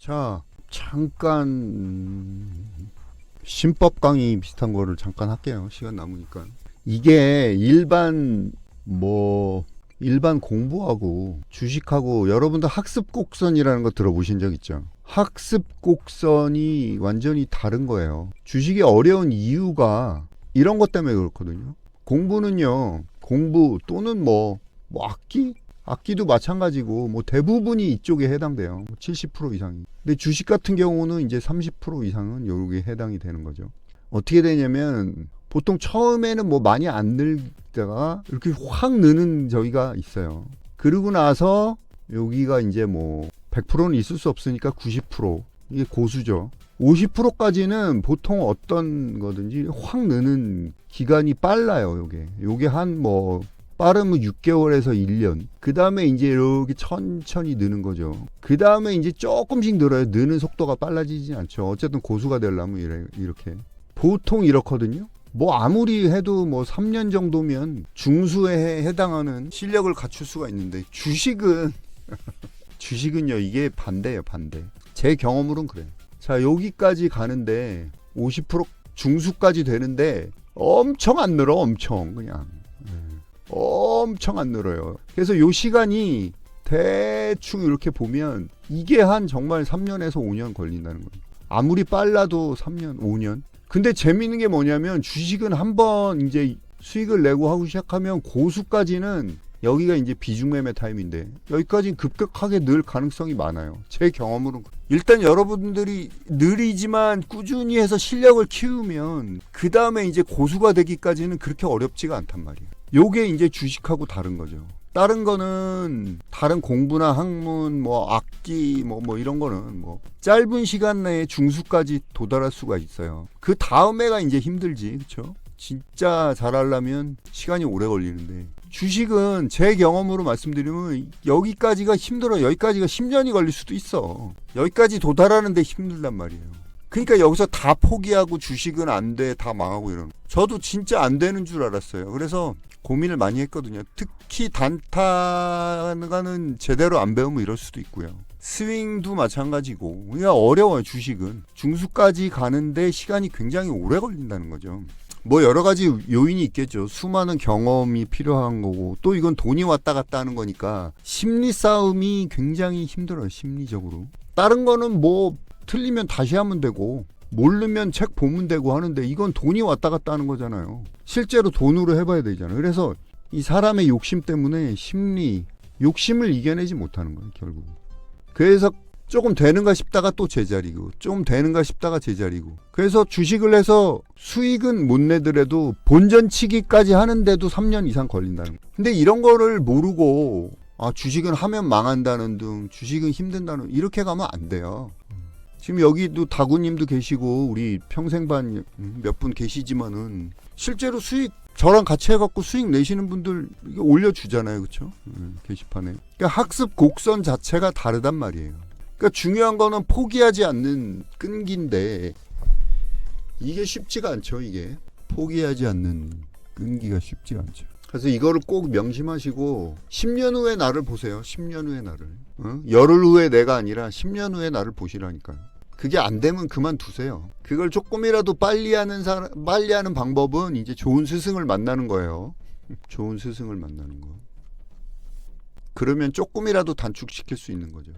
자, 잠깐 신법 강의 비슷한 거를 잠깐 할게요. 시간 남으니까. 이게 일반 공부하고 주식하고 여러분들 학습 곡선이라는 거 들어보신 적 있죠? 학습 곡선이 완전히 다른 거예요. 주식이 어려운 이유가 이런 것 때문에 그렇거든요. 공부는요, 공부 또는 악기도 마찬가지고 대부분이 이쪽에 해당돼요. 70% 이상이. 근데 주식 같은 경우는 이제 30% 이상은 요게 해당이 되는 거죠. 어떻게 되냐면 보통 처음에는 많이 안 늘다가 이렇게 확 느는 저기가 있어요. 그러고 나서 여기가 이제 100%는 있을 수 없으니까 90% 이게 고수죠. 50%까지는 보통 어떤 거든지 확 느는 기간이 빨라요. 요게 한 빠르면 6개월에서 1년. 그 다음에 이제 이렇게 천천히 느는 거죠. 그 다음에 이제 조금씩 늘어요. 느는 속도가 빨라지지 않죠. 어쨌든 고수가 되려면 이렇게. 보통 이렇거든요. 아무리 해도 3년 정도면 중수에 해당하는 실력을 갖출 수가 있는데 주식은요, 이게 반대예요, 반대. 제 경험으로는 그래요. 자, 여기까지 가는데 50% 중수까지 되는데 엄청 안 늘어, 엄청 그냥. 엄청 안 늘어요. 그래서 요 시간이 대충 이렇게 보면 이게 정말 3년에서 5년 걸린다는 거예요. 아무리 빨라도 3년, 5년. 근데 재밌는 게 뭐냐면 주식은 한번 이제 수익을 내고 하고 시작하면 고수까지는 여기가 이제 비중매매 타임인데 여기까지는 급격하게 늘 가능성이 많아요. 제 경험으로는. 일단 여러분들이 느리지만 꾸준히 해서 실력을 키우면 그 다음에 이제 고수가 되기까지는 그렇게 어렵지가 않단 말이에요. 요게 이제 주식하고 다른 거죠. 다른 거는 다른 공부나 학문, 악기, 이런 거는 짧은 시간 내에 중수까지 도달할 수가 있어요. 그 다음에가 이제 힘들지, 그렇죠? 진짜 잘하려면 시간이 오래 걸리는데 주식은 제 경험으로 말씀드리면 여기까지가 힘들어. 여기까지가 10년이 걸릴 수도 있어. 여기까지 도달하는데 힘들단 말이에요. 그러니까 여기서 다 포기하고 주식은 안 돼, 다 망하고 이러는. 저도 진짜 안 되는 줄 알았어요. 그래서 고민을 많이 했거든요. 특히 단타는 제대로 안 배우면 이럴 수도 있고요. 스윙도 마찬가지고. 그러니까 어려워요, 주식은. 중수까지 가는데 시간이 굉장히 오래 걸린다는 거죠. 여러 가지 요인이 있겠죠. 수많은 경험이 필요한 거고, 또 이건 돈이 왔다 갔다 하는 거니까 심리 싸움이 굉장히 힘들어요, 심리적으로. 다른 거는 틀리면 다시 하면 되고 모르면 책 보면 되고 하는데 이건 돈이 왔다 갔다 하는 거잖아요. 실제로 돈으로 해봐야 되잖아요. 그래서 이 사람의 욕심 때문에 욕심을 이겨내지 못하는 거예요, 결국. 그래서 조금 되는가 싶다가 또 제자리고, 좀 되는가 싶다가 제자리고. 그래서 주식을 해서 수익은 못 내더라도 본전치기까지 하는데도 3년 이상 걸린다는 거예요. 근데 이런 거를 모르고 주식은 하면 망한다는 등, 주식은 힘든다는, 이렇게 가면 안 돼요. 지금 여기도 다구님도 계시고 우리 평생반 몇 분 계시지만은 실제로 수익 저랑 같이 해갖고 수익 내시는 분들 올려주잖아요, 그렇죠? 게시판에. 그러니까 학습 곡선 자체가 다르단 말이에요. 그러니까 중요한 거는 포기하지 않는 끈기인데 이게 쉽지가 않죠. 이게 포기하지 않는 끈기가 쉽지가 않죠. 그래서 이거를 꼭 명심하시고 10년 후에 나를 보세요. 10년 후에 나를. 열흘 후에 내가 아니라 10년 후에 나를 보시라니까요. 그게 안 되면 그만두세요. 그걸 조금이라도 빨리 하는 방법은 이제 좋은 스승을 만나는 거예요. 좋은 스승을 만나는 거. 그러면 조금이라도 단축시킬 수 있는 거죠.